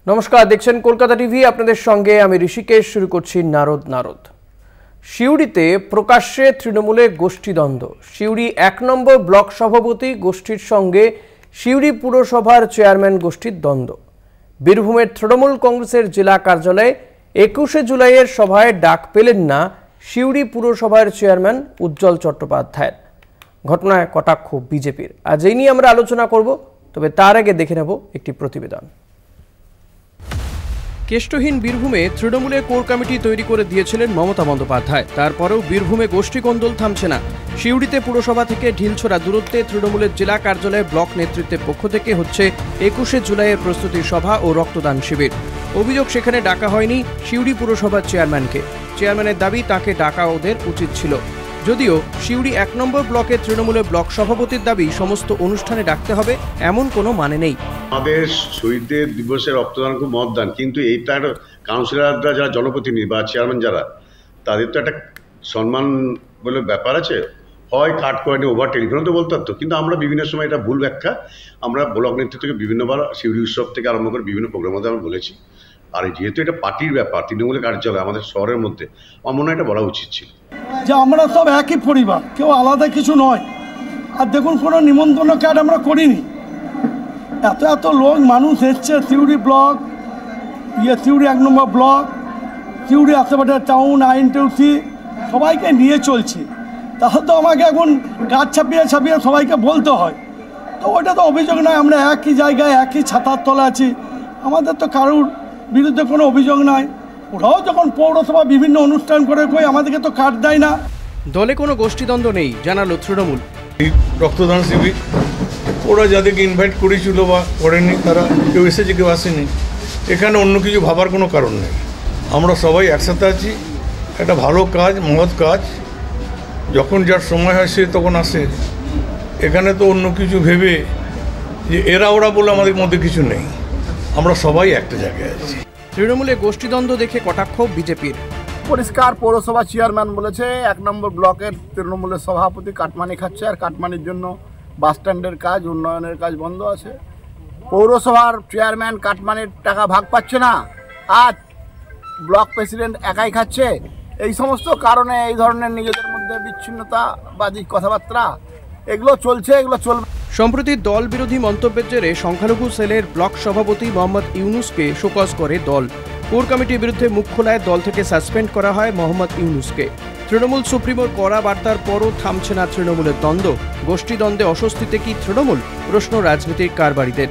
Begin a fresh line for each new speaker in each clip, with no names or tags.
নমস্কার, দেখছেন কলকাতা টিভি। আপনাদের সঙ্গে আমি ঋষিকেশ। শুরু করছি নারদ। সিউড়িতে প্রকাশ্যে তৃণমূলে গোষ্ঠীদ্বন্দ্ব। সিউড়ি ১ নম্বর ব্লক সভাপতি গোষ্ঠীর সঙ্গে সিউড়ি পুরসভার চেয়ারম্যান গোষ্ঠীর দ্বন্দ্ব। বীরভূমের তৃণমূল কংগ্রেসের জেলা কার্যালয়ে ২১শে জুলাইয়ের সভায় ডাক পেলেন না সিউড়ি পুরসভার চেয়ারম্যান উজ্জ্বল চট্টোপাধ্যায়। ঘটনায় কটাক্ষ বিজেপির। আজ এই নিয়ে আমরা আলোচনা করব, তবে তার আগে দেখে নেব একটি প্রতিবেদন। কেষ্টহীন বীরভূমে তৃণমূলের কোর কমিটি তৈরি করে দিয়েছিলেন মমতা বন্দ্যোপাধ্যায়। তারপরেও বীরভূমে গোষ্ঠী কোন্দল থামছে না। সিউড়িতে পুরসভা থেকে ঢিলছোড়া দূরত্বে তৃণমূলের জেলা কার্যালয়ে ব্লক নেতৃত্বের পক্ষ থেকে হচ্ছে ২১শে জুলাইয়ের প্রস্তুতি সভা ও রক্তদান শিবির। অভিযোগ, সেখানে ডাকা হয়নি সিউড়ি পুরসভার চেয়ারম্যানকে। চেয়ারম্যানের দাবি, তাকে ডাকা ওদের উচিত ছিল। যদিও সিউড়ি ১ নম্বর ব্লকের তৃণমূলের ব্লক সভাপতির দাবি, সমস্ত অনুষ্ঠানে ডাকতে হবে এমন কোনো মানে নেই।
আমাদের শহীদদের দিবসে রক্তদান খুব মহৎদান, কিন্তু এইটার কাউন্সিলররা যারা জনপ্রতিনিধি বা চেয়ারম্যান যারা, তাদের তো একটা সম্মান বলে ব্যাপার আছে। হয় কাট করে নিয়ে ওভার টেলিফোন তো বলতে পারতো, কিন্তু আমরা বিভিন্ন সময় এটা ভুল ব্যাখ্যা। আমরা ব্লক নেতৃত্ব থেকে বিভিন্নবার সিউড়ি উৎসব থেকে আরম্ভ করে বিভিন্ন প্রোগ্রামের মধ্যে আমরা বলেছি। আর যেহেতু এটা পার্টির ব্যাপার, তৃণমূলের কার্যালয় আমাদের শহরের মধ্যে, আমার মনে হয় এটা বলা উচিত ছিল
যে আমরা সব একই পরিবার, কেউ আলাদা কিছু নয়। আর দেখুন, কোনো নিমন্ত্রণ কার্ড আমরা করিনি। এত লোক মানুষ এসছে, সিউড়ি ব্লক, সিউড়ি ১ নম্বর ব্লক, সিউড়ি আশেপাশে টাউন, আইনটিউসি, সবাইকে নিয়ে চলছি। তাহলে তো আমাকে এখন কাজ ছাপিয়ে সবাইকে বলতে হয়। তো ওইটা তো অভিযোগ নয়। আমরা একই জায়গায় একই ছাতার তলা আছি, আমাদের তো কারোর বিরুদ্ধে কোনো অভিযোগ নাই। ওরাও যখন পৌরসভা বিভিন্ন অনুষ্ঠান করে আমাদেরকে তো কার্ড দেয় না।
দলে কোনো গোষ্ঠীদ্বন্দ্ব নেই জানালো তৃণমূল।
রক্তদান শিবির, ওরা যাদেরকে ইনভাইট করেছিল বা করেনি, তারা কেউ এসেছে কেউ আসেনি। এখানে অন্য কিছু ভাবার কোনো কারণ নেই। আমরা সবাই একসাথে আছি। একটা ভালো কাজ, মহৎ কাজ, যখন যার সময় হয় সে তখন আসে। এখানে তো অন্য কিছু ভেবে যে এরা ওরা বলে আমাদের মধ্যে কিছু নেই। আমরা সবাই একটা জায়গায় আছি।
তৃণমূলে গোষ্ঠীদ্বন্দ্ব দেখে কটাক্ষ বিজেপির।
পরিষ্কার পৌরসভা চেয়ারম্যান বলেছে ১ নম্বর ব্লকের তৃণমূলের সভাপতি কাটমানি খাচ্ছে, আর কাটমানির জন্য বাসস্ট্যান্ডের কাজ, উন্নয়নের কাজ বন্ধ আছে। পৌরসভার চেয়ারম্যান কাটমানির টাকা ভাগ পাচ্ছে না, আর ব্লক প্রেসিডেন্ট একাই খাচ্ছে। এই সমস্ত কারণে এই ধরনের নিজেদের মধ্যে বিচ্ছিন্নতাবাদী কথাবার্তা এগুলো চলছে, এগুলো চলবে।
সম্প্রতি দল বিরোধী মন্তব্যের জেরে সংখ্যালঘু সেলের ব্লক সভাপতি মোহাম্মদ ইউনুসকে শোকজ করে দল। কোর কমিটির বিরুদ্ধে মুখ খোলায় দল থেকে সাসপেন্ড করা হয় মোহাম্মদ ইউনুসকে। তৃণমূল সুপ্রিমোর কড়া বার্তার পরও থামছে না তৃণমূলের দ্বন্দ্ব। গোষ্ঠীদ্বন্দ্বে অস্বস্তিতে কি তৃণমূল? প্রশ্ন রাজনীতির কারবারিদের।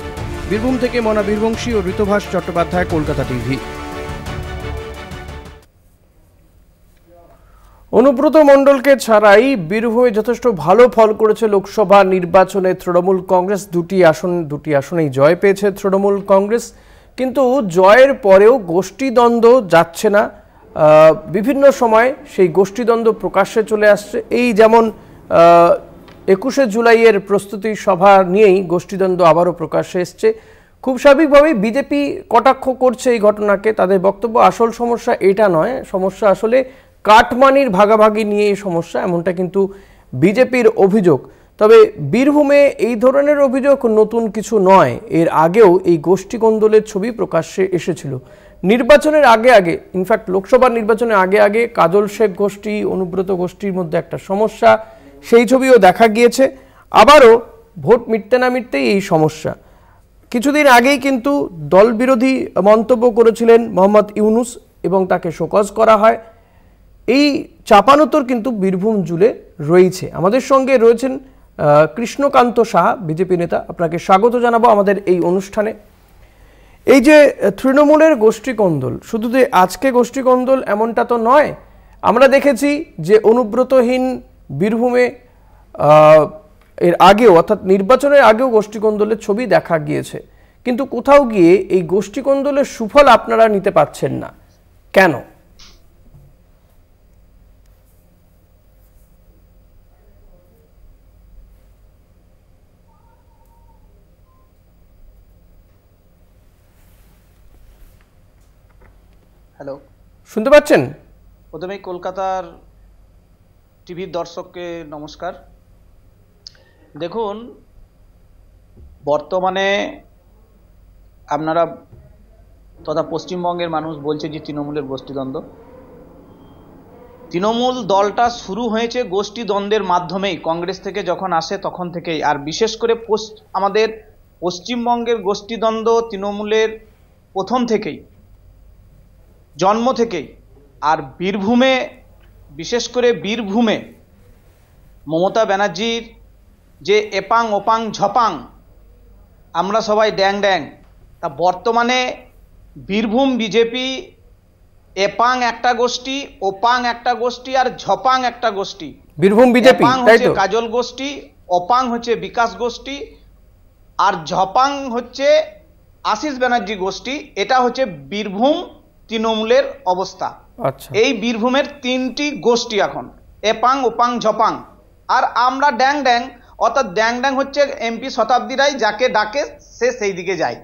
বীরভূম থেকে মনা বীরবংশী ও ঋতভাস চট্টোপাধ্যায়, কলকাতা টিভি। অনুব্রত মণ্ডলকে ছাড়াই বীরভূমে যথেষ্ট ভালো ফল করেছে লোকসভা নির্বাচনে তৃণমূল কংগ্রেস। দুটি আসনেই জয় পেয়েছে তৃণমূল কংগ্রেস, কিন্তু জয়ের পরেও গোষ্ঠীদ্বন্দ্ব যাচ্ছে না। বিভিন্ন সময় সেই গোষ্ঠীদ্বন্দ্ব প্রকাশ্যে চলে আসছে। এই যেমন ২১শে জুলাইয়ের প্রস্তুতি সভা নিয়েই গোষ্ঠীদ্বন্দ্ব আবারও প্রকাশ্যে এসছে। খুব স্বাভাবিকভাবেই বিজেপি কটাক্ষ করছে এই ঘটনাকে। তাদের বক্তব্য, আসল সমস্যা এটা নয়, সমস্যা আসলে কাটমানির ভাগাভাগি নিয়ে এই সমস্যা, এমনটা কিন্তু বিজেপির অভিযোগ। তবে বীরভূমে এই ধরনের অভিযোগ নতুন কিছু নয়। এর আগেও এই গোষ্ঠী কোন্দলের ছবি প্রকাশ্যে এসেছিল নির্বাচনের আগে। ইনফ্যাক্ট লোকসভা নির্বাচনের আগে কাজল শেখ গোষ্ঠী, অনুব্রত গোষ্ঠীর মধ্যে একটা সমস্যা, সেই ছবিও দেখা গিয়েছে। আবারও ভোট মিটতে না মিটতেই এই সমস্যা। কিছুদিন আগেই কিন্তু দল বিরোধী মন্তব্য করেছিলেন মোহাম্মদ ইউনুস এবং তাকে শোকজ করা হয়। এই চাপানোতর কিন্তু বীরভূম জুড়ে রয়েছে। আমাদের সঙ্গে রয়েছেন কৃষ্ণকান্ত সাহা, বিজেপি নেতা। আপনাকে স্বাগত জানাবো আমাদের এই অনুষ্ঠানে। এই যে তৃণমূলের গোষ্ঠী কোন্দল, শুধু যে আজকে গোষ্ঠী কোন্দল এমনটা তো নয়। আমরা দেখেছি যে অনুব্রতহীন বীরভূমে এর আগেও, অর্থাৎ নির্বাচনের আগেও গোষ্ঠী কোন্দলের ছবি দেখা গিয়েছে, কিন্তু কোথাও গিয়ে এই গোষ্ঠী কোন্দলের সুফল আপনারা নিতে পারছেন না কেন?
হ্যালো,
শুনতে পাচ্ছেন?
প্রথমেই কলকাতার টিভির দর্শককে নমস্কার। দেখুন, বর্তমানে আপনারা তথা পশ্চিমবঙ্গের মানুষ বলছে যে তৃণমূলের গোষ্ঠীদ্বন্দ্ব। তৃণমূল দলটা শুরু হয়েছে গোষ্ঠীদ্বন্দ্বের মাধ্যমেই, কংগ্রেস থেকে যখন আসে তখন থেকেই। আর বিশেষ করে আমাদের পশ্চিমবঙ্গের গোষ্ঠীদ্বন্দ্ব তৃণমূলের প্রথম থেকেই, জন্ম থেকেই। আর বীরভূমে, বিশেষ করে বীরভূমে মমতা ব্যানার্জির যে এপাং ওপাং ঝপাং, আমরা সবাই ড্যাং ড্যাং, তা বর্তমানে বীরভূম বিজেপি এপাং একটা গোষ্ঠী, ওপাং একটা গোষ্ঠী, আর ঝপাং একটা গোষ্ঠী।
বীরভূম বিজেপি
এপাং হচ্ছে কাজল গোষ্ঠী, ওপাং হচ্ছে বিকাশ গোষ্ঠী, আর ঝপাং হচ্ছে আশিস ব্যানার্জি গোষ্ঠী। এটা হচ্ছে বীরভূম তৃণমূলের অবস্থা।
আচ্ছা,
এই বীরভূমের 3টি গোষ্ঠী এখন, এপাং ওপাং ঝপাং। আর আমরা ড্যাং ড্যাং, অর্থাৎ ড্যাং ড্যাং হচ্ছে এমপি শতাব্দী রায়, যাকে ডাকে সে সেই দিকে যায়।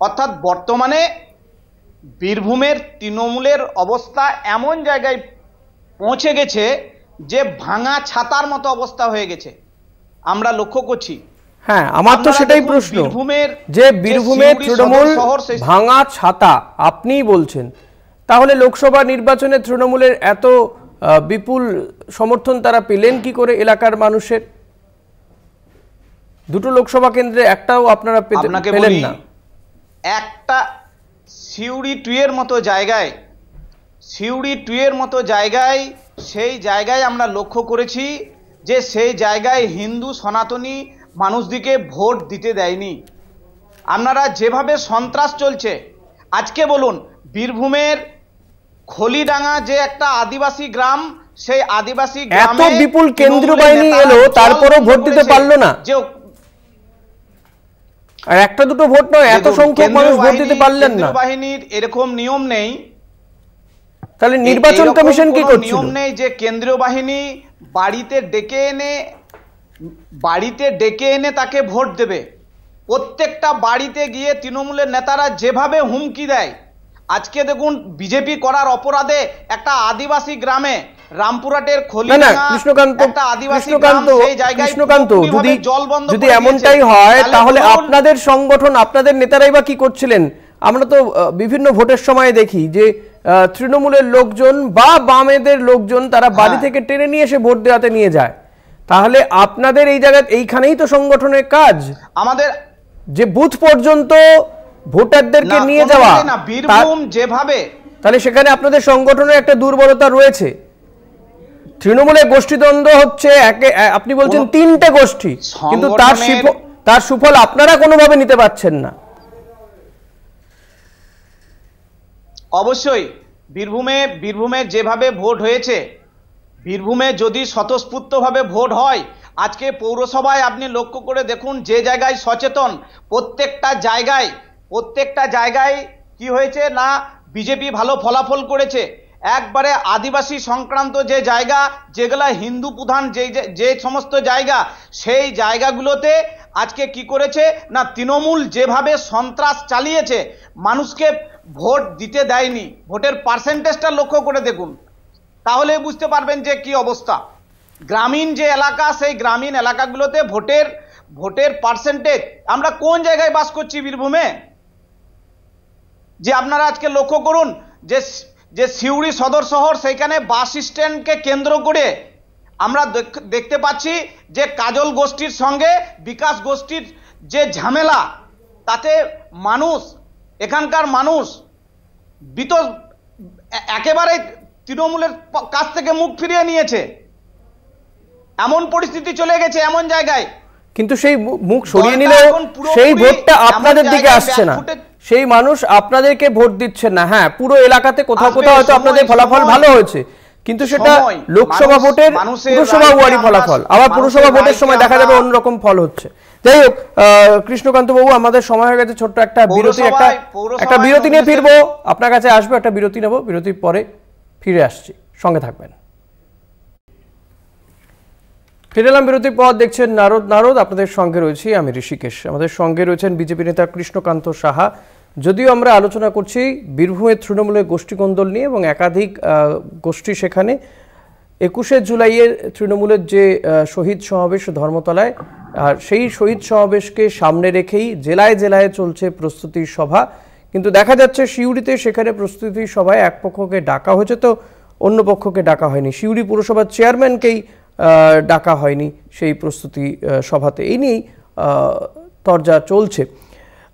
অর্থাৎ বর্তমানে বীরভূমের তৃণমূলের অবস্থা এমন জায়গায় পৌঁছে গেছে যে ভাঙা ছাতার মতো অবস্থা হয়ে গেছে, আমরা লক্ষ্য করছি।
হ্যাঁ, আমার তো সেটাই প্রশ্ন যে বীরভূমের তৃণমূল ভাঙা ছাতা আপনিই বলছেন, তাহলে লোকসভা নির্বাচনে তৃণমূলের এত বিপুল সমর্থন তারা পেলেন কি করে এলাকার মানুষের? দুটো লোকসভা কেন্দ্রে একটাও আপনারা পেলেন না।
একটা সিউড়ি 2 এর মতো জায়গায়, সিউড়ি 2 এর মতো জায়গায়, সেই জায়গায় আমরা লক্ষ্য করেছি যে সেই জায়গায় হিন্দু সনাতনী মানুষদিকে ভোট দিতে দেয়নি। আপনারা যেভাবে সন্ত্রাস চলছে, আজকে বলুন বীরভূমের খলিডাঙ্গা যে একটা আদিবাসী গ্রাম, সেই আদিবাসী গ্রামে
এত বিপুল কেন্দ্রীয় বাহিনী এলো, তারপরও ভোট দিতে পারলো না।
যে
আর একটা দুটো ভোট নয়, এত সংখ্যক মানুষ ভোট দিতে পারলেন না।
বাহিনীর এরকম নিয়ম নেই,
তাহলে নির্বাচন কমিশন কি করছিল?
নিয়ম নেই যে কেন্দ্রীয় বাহিনী বাড়িতে ডেকে এনে তাকে ভোট দেবে। প্রত্যেকটা বাড়িতে গিয়ে তৃণমূলের নেতারা যেভাবে হুমকি দেয়, আজকে দেখুন বিজেপি করার অপরাধে একটা আদিবাসী গ্রামে, রামপুরহাটের খলিডাঙ্গা একটা আদিবাসী গ্রাম, সেই জায়গায়
যদি এমনটাই হয় তাহলে আপনাদের সংগঠন, আপনাদের নেতারাই বা কি করছিলেন? আমরা তো বিভিন্ন ভোটের সময় দেখি যে তৃণমূলের লোকজন বা বামেদের লোকজন তারা বাড়ি থেকে টেনে নিয়ে এসে ভোট দেওয়াতে নিয়ে যায়। তাহলে আপনাদের এই জায়গায় এইখানেই তো সংগঠনের কাজ,
আমাদের
যে বুথ পর্যন্ত ভোটারদেরকে নিয়ে যাওয়া।
বীরভূম যেভাবে,
তাহলে সেখানে আপনাদের সংগঠনের একটা দুর্বলতা রয়েছে। তৃণমূলের গোষ্ঠীদ্বন্দ্ব হচ্ছে আপনি বলছেন 3টে গোষ্ঠী, কিন্তু তার সুফল আপনারা কোনোভাবে নিতে পারছেন না।
অবশ্যই বীরভূমে যেভাবে ভোট হয়েছে, বীরভূমে যদি স্বতঃস্ফূর্তভাবে ভোট হয়, আজকে পৌরসভায় আপনি লক্ষ্য করে দেখুন, যে জায়গায় সচেতন, প্রত্যেকটা জায়গায় কি হয়েছে না বিজেপি ভালো ফলাফল করেছে। একবারে আদিবাসী সংক্রান্ত যে জায়গা, যেগুলা হিন্দু প্রধান যে সমস্ত জায়গা, সেই জায়গাগুলোতে আজকে কি করেছে না তৃণমূল যেভাবে সন্ত্রাস চালিয়েছে, মানুষকে ভোট দিতে দেয়নি। ভোটের পার্সেন্টেজটা লক্ষ্য করে দেখুন, তাহলে বুঝতে পারবেন যে কি অবস্থা। গ্রামীণ যে এলাকা, সেই গ্রামীণ এলাকাগুলোতে ভোটের পার্সেন্টেজ, আমরা কোন জায়গায় বাস করছি বীরভূমে? যে আপনারা আজকে লক্ষ্য করুন যে সিউড়ি সদর শহর, সেইখানে বাস স্ট্যান্ডকে কেন্দ্র করে আমরা দেখতে পাচ্ছি যে কাজল গোষ্ঠীর সঙ্গে বিকাশ গোষ্ঠীর যে ঝামেলা, তাতে এখানকার মানুষ একেবারে তৃণমূলের কাছ থেকে মুখ ফিরিয়ে নিয়েছে। এমন পরিস্থিতি চলে গেছে এমন জায়গায়,
কিন্তু সেই মুখ সরিয়ে নিলেও সেই ভোটটা আপনাদের দিকে আসছে না, সেই মানুষ আপনাদেরকে ভোট দিচ্ছেন না। হ্যাঁ, পুরো এলাকাতে কোথাও কোথাও হয়তো আপনাদের ফলাফল ভালো হয়েছে, কিন্তু সেটা লোকসভা ভোটের পুরসভা ওয়ারি ফলাফল, আবার পুরসভা ভোটের সময় দেখা যাবে অন্যরকম ফল হচ্ছে। যাই হোক, কৃষ্ণকান্ত বাবু, আমাদের সময় হয়ে গেছে, ছোট্ট একটা বিরতি নিয়ে ফিরবো, আপনার কাছে আসবো, একটা বিরতি নেব, বিরতির পরে ফিরে আসছি, সঙ্গে থাকবেন। ফিরে এলাম বিরতির পর, দেখছেন নারদ, আপনাদের সঙ্গে রয়েছি আমি ঋষিকেশ। আমাদের সঙ্গে রয়েছেন বিজেপি নেতা কৃষ্ণকান্ত সাহা। যদিও আমরা আলোচনা করছি বীরভূমের তৃণমূলের গোষ্ঠীকন্দল নিয়ে এবং একাধিক গোষ্ঠী সেখানে 21শে জুলাইয়ের তৃণমূলের যে শহীদ সমাবেশ ধর্মতলায়, আর সেই শহীদ সমাবেশকে সামনে রেখেই জেলায় জেলায় চলছে প্রস্তুতির সভা। কিন্তু দেখা যাচ্ছে সিউড়িতে সেখানে প্রস্তুতি সভায় এক পক্ষকে ডাকা হয়েছে, তো অন্য পক্ষকে ডাকা হয়নি। সিউড়ি পুরসভার চেয়ারম্যানকেই ডাকা হয়নি সেই প্রস্তুতি সভাতে। এই নিয়েই তরজা চলছে।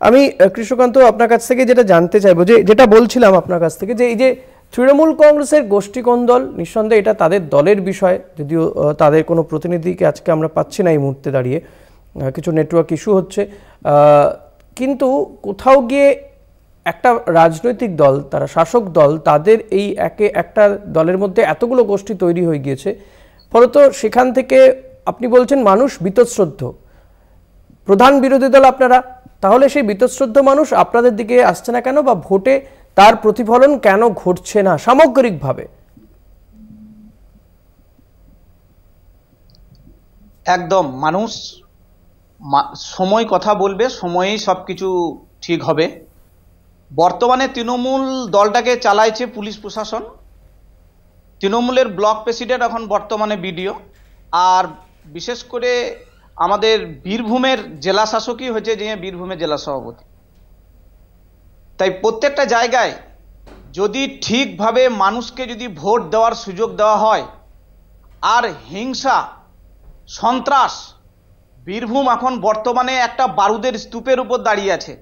আমি কৃষ্ণকান্ত আপনার কাছ থেকে যেটা জানতে চাইবো, যেটা বলছিলাম আপনার কাছ থেকে, যে এই যে তৃণমূল কংগ্রেসের গোষ্ঠীকন্দল, নিঃসন্দেহে এটা তাদের দলের বিষয়, যদিও তাদের কোনো প্রতিনিধিকে আজকে আমরা পাচ্ছি না এই মুহূর্তে দাঁড়িয়ে, কিছু নেটওয়ার্ক ইস্যু হচ্ছে, কিন্তু কোথাও গিয়ে একটা রাজনৈতিক দল, তারা শাসক দল, তাদের এই একটা দলের মধ্যে এতগুলো গোষ্ঠী তৈরি হয়ে গিয়েছে, ফলত সেখান থেকে আপনি বলছেন মানুষ বীতশ্রদ্ধ, প্রধান বিরোধী দল আপনারা, তাহলে সেই বীতশ্রদ্ধ মানুষ আপনাদের দিকে আসছে না কেন, বা ভোটে তার প্রতিফলন কেন ঘটছে না সামগ্রিকভাবে?
একদম, মানুষ সময় কথা বলবে, সময়েই সবকিছু ঠিক হবে। বর্তমানে তৃণমূল দলটাকে চালাইছে পুলিশ প্রশাসন, তৃণমূলের ব্লক প্রেসিডেন্ট এখন বর্তমানে বিডিও, আর বিশেষ করে আমাদের বীরভূমের জেলা শাসকই হচ্ছে যে বীরভূমের জেলা সভাপতি। তাই প্রত্যেকটা জায়গায় যদি ঠিকভাবে মানুষকে যদি ভোট দেওয়ার সুযোগ দেওয়া হয়, আর হিংসা সন্ত্রাস, বীরভূম এখন বর্তমানে একটা বারুদের স্তূপের উপর দাঁড়িয়ে আছে।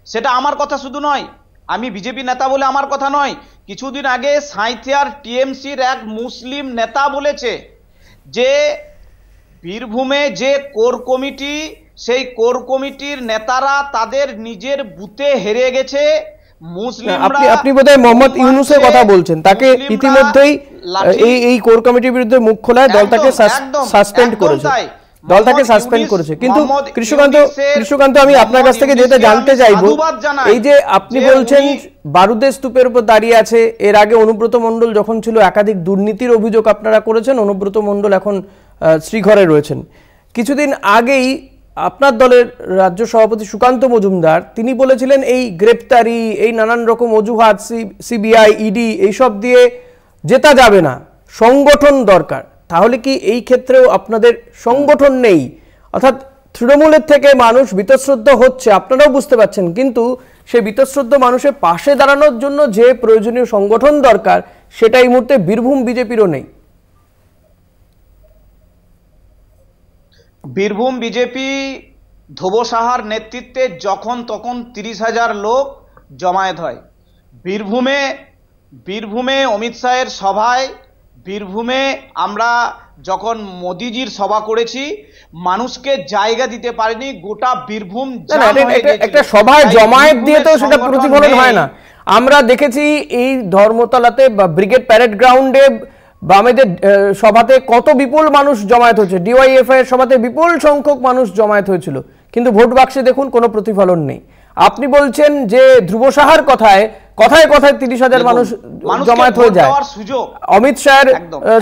সেটা আমার কথা শুধু নয়, আমি বিজেপি নেতা বলে আমার কথা নয়, কিছুদিন আগে সাঁইথিয়ার টিএমসির এক মুসলিম নেতা বলেছে যে বীরভূমে যে কোর কমিটি, সেই কোর কমিটির নেতারা তাদের নিজের বুথে হেরে গেছে।
আপনি বোধহয় মোহাম্মদ ইউনুসের কথা বলছেন, তাকে ইতিমধ্যেই এই কোর কমিটির বিরুদ্ধে মুখ খোলায় দলটাকে সাসপেন্ড করেছে, দলটাকে সাসপেন্ড করেছে। কিন্তু কৃষ্ণকান্ত, আমি আপনার কাছ থেকে যেটা জানতে চাইবো, এই যে আপনি বলছেন বারুদের স্তূপের উপর দাঁড়িয়ে আছে, এর আগে অনুব্রত মণ্ডল যখন ছিল একাধিক দুর্নীতির অভিযোগ আপনারা করেছেন, অনুব্রত মণ্ডল এখন শ্রীঘরে রয়েছেন। কিছুদিন আগেই আপনার দলের রাজ্য সভাপতি সুকান্ত মজুমদার তিনি বলেছিলেন এই গ্রেপ্তারি, এই নানান রকম অজুহাত, সিবিআই, ইডি এইসব দিয়ে জেতা যাবে না, সংগঠন দরকার। তাহলে কি এই ক্ষেত্রেও আপনাদের সংগঠন নেই? অর্থাৎ তৃণমূলের থেকে মানুষ বীতশ্রদ্ধ হচ্ছে, আপনারাও বুঝতে পারছেন, কিন্তু সেই বীতশ্রদ্ধ মানুষের পাশে দাঁড়ানোর জন্য যে প্রয়োজনীয় সংগঠন দরকার, সেটা এই মুহূর্তে বীরভূম বিজেপিরও নেই।
বীরভূম বিজেপি ধ্রুব সাহার নেতৃত্বে যখন তখন 30,000 লোক জমায়েত হয় বীরভূমে অমিত শাহের সভায়। বীরভূমে আমরা যখন মোদিজির সভা করেছি, মানুষকে জায়গা দিতে পারেনি, গোটা বীরভূম
একটা সভায় জমায়েত দিয়ে তো সেটা প্রতিফলন হয় না। আমরা দেখেছি এই ধর্মতলাতে বা ব্রিগেড প্যারেড গ্রাউন্ডে বামেদের সভাতে কত বিপুল মানুষ জমায়েত হয়েছে, ডিওয়াইএফআই এর সভাতে বিপুল সংখ্যক মানুষ জমায়েত হয়েছিল, কিন্তু ভোট বাক্সে দেখুন কোনো প্রতিফলন নেই। আপনি বলছেন যে ধ্রুব সাহার কথায় কথায় 30,000 মানুষ জমায়েত হয়ে যায়, অমিত শাহের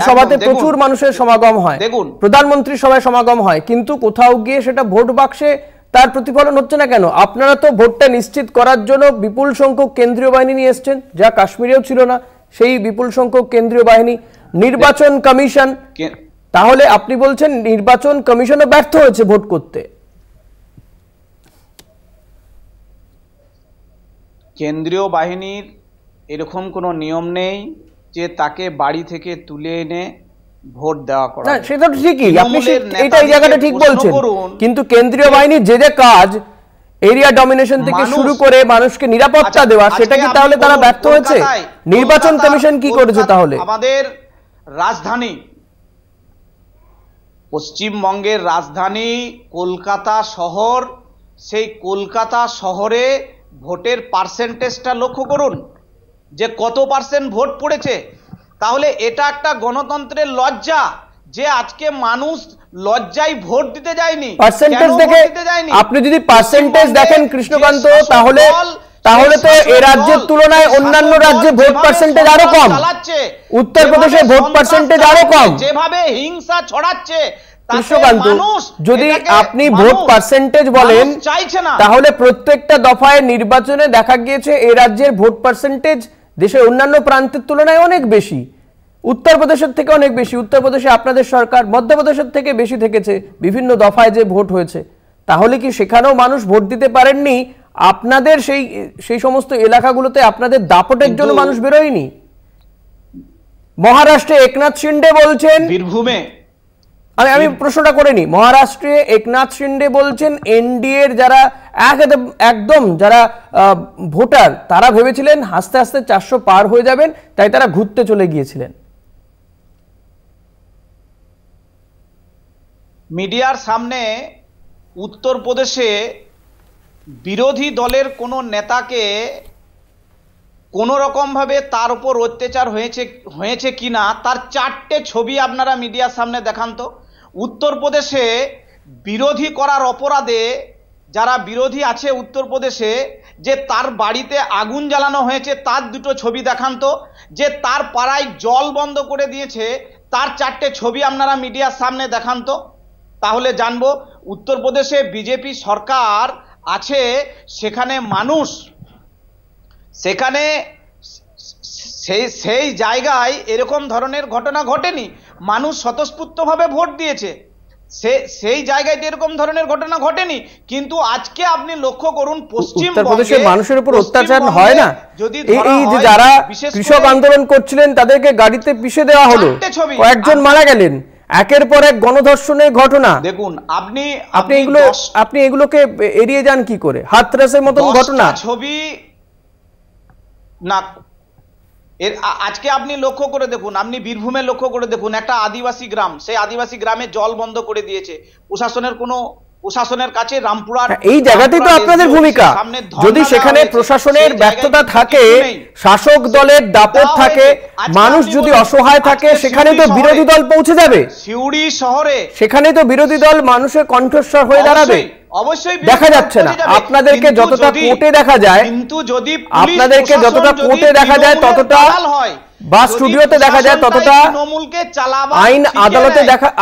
সভাতে প্রচুর মানুষের সমাগম হয়, প্রধানমন্ত্রীর সভায় সমাগম হয়, কিন্তু কোথাও গিয়ে সেটা ভোট বাক্সে তার প্রতিফলন হচ্ছে না কেন? আপনারা তো ভোটটা নিশ্চিত করার জন্য বিপুল সংখ্যক কেন্দ্রীয় বাহিনী নিয়ে এসছেন, যা কাশ্মীরেও ছিল না, সেই বিপুল সংখ্যক কেন্দ্রীয় বাহিনী, নির্বাচন কমিশন, তাহলে আপনি বলছেন নির্বাচন কমিশনও ব্যর্থ হয়েছে ভোট করতে।
কেন্দ্রীয় বাহিনীর এরকম কোনো নিয়ম নেই যে তাকে বাড়ি থেকে তুলে এনে ভোট দেওয়া করা।
না, সেটা ঠিকই, আপনি এটা এই জায়গাটা ঠিক বলছেন, কিন্তু কেন্দ্রীয় বাহিনীর যে কাজ, এরিয়া ডমিনেশন থেকে শুরু করে মানুষকে নিরাপত্তা দেওয়া, সেটা কি তাহলে তারা ব্যর্থ হয়েছে? নির্বাচন কমিশন কি করেছে তাহলে?
আমাদের রাজধানী, পশ্চিমবঙ্গের রাজধানী কলকাতা শহর, সেই কলকাতা শহরে ভোটের পার্সেন্টেজটা লক্ষ্য করুন যে কত পার্সেন্ট ভোট পড়েছে। তাহলে এটা একটা গণতন্ত্রের লজ্জা যে আজকে মানুষ লজ্জায় ভোট দিতে যায়নি।
পার্সেন্টেজ দেখে আপনি যদি পার্সেন্টেজ দেখেন কৃষ্ণকান্ত, তাহলে তো এই রাজ্যের তুলনায় অন্যান্য রাজ্যে ভোট পার্সেন্টেজ আরো কম, উত্তরপ্রদেশে ভোট পার্সেন্টেজ আরো কম,
যেভাবে হিংসা ছড়াচ্ছে।
কৃষ্ণকান্ত, যদি আপনি ভোট পার্সেন্টেজ বলেন, তাহলে প্রত্যেকটা দফায় নির্বাচনে দেখা গিয়েছে এই রাজ্যের ভোট পার্সেন্টেজ দেশের অন্যান্য প্রান্তের তুলনায় অনেক বেশি, উত্তরপ্রদেশের থেকে অনেক বেশি। উত্তরপ্রদেশে আপনাদের সরকার মধ্যপ্রদেশের থেকে বেশি থেকেছে বিভিন্ন দফায় যে ভোট হয়েছে, তাহলে কি সেখানেও মানুষ ভোট দিতে পারেননি আপনাদের সেই সমস্ত এলাকাগুলোতে আপনাদের দাপটের জন্য মানুষ বেরোয়নি? মহারাষ্ট্রে একনাথ শিন্ডে বলছেন,
বীরভূমে
আমি প্রশ্নটা করে নি, মহারাষ্ট্রে একনাথ শিন্ডে বলছেন এনডিএ এর যারা একদম যারা ভোটার তারা ভেবেছিলেন আস্তে আস্তে 400 পার হয়ে যাবেন, তাই তারা ঘুরতে চলে গিয়েছিলেন।
মিডিয়ার সামনে উত্তরপ্রদেশে বিরোধী দলের কোনো নেতাকে কোনো রকমভাবে তার উপর অত্যাচার হয়েছে কিনা তার 4টে ছবি আপনারা মিডিয়ার সামনে দেখান তো। উত্তরপ্রদেশে বিরোধী করার অপরাধে যারা বিরোধী আছে উত্তরপ্রদেশে, যে তার বাড়িতে আগুন জ্বালানো হয়েছে তার 2টো ছবি দেখান তো। যে তার পাড়ায় জল বন্ধ করে দিয়েছে তার 4টে ছবি আপনারা মিডিয়ার সামনে দেখান তো। তাহলে জানবো উত্তরপ্রদেশে বিজেপি সরকার আছে, সেখানে মানুষ, সেখানে সেই জায়গায় এরকম ধরনের ঘটনা ঘটেনি, মানুষ স্বতঃস্ফূর্তভাবে ভোট দিয়েছে, সেই জায়গায় এরকম ধরনের ঘটনা ঘটেনি। কিন্তু আজকে আপনি লক্ষ্য করুন
উত্তরপ্রদেশের মানুষের উপর অত্যাচার হয় না? এই যে যারা কৃষক আন্দোলন করছিলেন তাদেরকে গাড়িতে পিষে দেওয়া হলো, কয়েকজন মারা গেলেন, একের পর এক গণধর্ষণের ঘটনা।
দেখুন
আপনি এগুলোকে এড়িয়ে যান কি করে? হাতরাসের মতন ঘটনা
ছবি না। আজকে আপনি লক্ষ্য করে দেখুন, আপনি বীরভূমে লক্ষ্য করে দেখুন, একটা আদিবাসী গ্রাম, সেই আদিবাসী গ্রামে জল বন্ধ করে দিয়েছে, প্রশাসনের কাছে রামপুরার
এই জায়গাতেই তো আপনাদের ভূমিকা। যদি সেখানে প্রশাসনের ব্যর্থতা থাকে, শাসক দলের দাপট থাকে, মানুষ যদি অসহায় থাকে, সেখানে তো বিরোধী দল পৌঁছে যাবে।
সিউড়ি শহরে
সেখানে তো বিরোধী দল মানুষের কণ্ঠস্বর হয়ে দাঁড়াবে।
অবশ্যই
দেখা যাচ্ছে না আপনাদেরকে যতটা কোর্টে দেখা যায়,
কিন্তু যদি
আপনাদেরকে যতটা কোর্টে দেখা যায় ততটা বা স্টুডিওতে দেখা যায় ততটা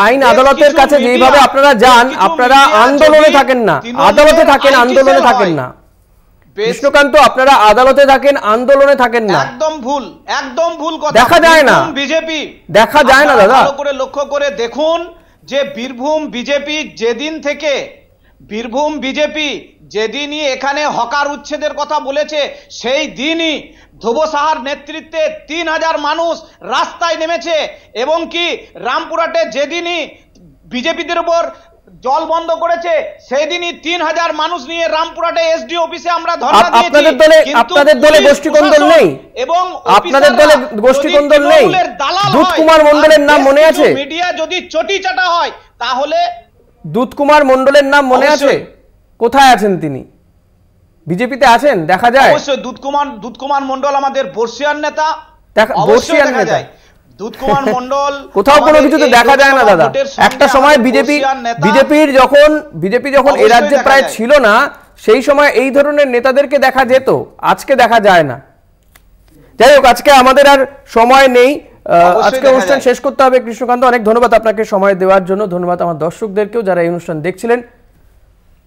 আইন আদালতের কাছে যেভাবে আপনারা যান, আপনারা আন্দোলনে থাকেন না, আদালতে থাকেন, আন্দোলনে থাকেন না। কৃষ্ণকান্ত, আপনারা আদালতে থাকেন, আন্দোলনে থাকেন না।
একদম ভুল কথা।
দেখা যায় না,
বিজেপি
দেখা যায় না দাদা।
ভালো করে লক্ষ্য করে দেখুন যে বীরভূম বিজেপি যেদিনই এখানে হকার উচ্ছেদের কথা বলেছে, সেই দিনই ধ্রুব সাহার নেতৃত্বে 3000 মানুষ রাস্তায় নেমেছে। এবং কি রামপুরহাটে যেদিনই বিজেপিদের উপর জল বন্ধ করেছে, সেদিনই 3000 মানুষ নিয়ে রামপুরহাটে এসডি অফিসে আমরা ধর্ণা দিয়েছি।
আপনাদের দলে গোষ্ঠীকন্দল নেই, এবং আপনাদের দলে গোষ্ঠীকন্দল নেই। দুধ কুমার মণ্ডলের নাম মনে আছে?
মিডিয়া যদি চটি চাটা হয় তাহলে
দুধ কুমার মণ্ডলের নাম মনে আছে? কোথায় আছেন তিনি? বিজেপিতে আছেন দেখা যায়?
অবশ্যই দুধ কুমার মণ্ডল আমাদের বর্ষিয়ান নেতা।
বর্ষিয়ান নেতা
দুধ কুমার মণ্ডল
কোথাও কোনো কিছুতে দেখা যায় না দাদা। একটা সময় বিজেপি যখন এই রাজ্যে প্রায় ছিল না, সেই সময় এই ধরনের নেতাদেরকে দেখা যেত, আজকে দেখা যায় না। যাই হোক, আজকে আমাদের আর সময় নেই, আজকে অনুষ্ঠান শেষ করতে হবে। কৃষ্ণকান্ত, অনেক ধন্যবাদ আপনাকে সময় দেওয়ার জন্য। ধন্যবাদ আমার দর্শকদেরকেও যারা এই অনুষ্ঠান দেখছিলেন।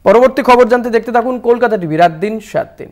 পরবর্তী খবর জানতে দেখতে থাকুন কলকাতা টিভি, রাত দিন 7 দিন।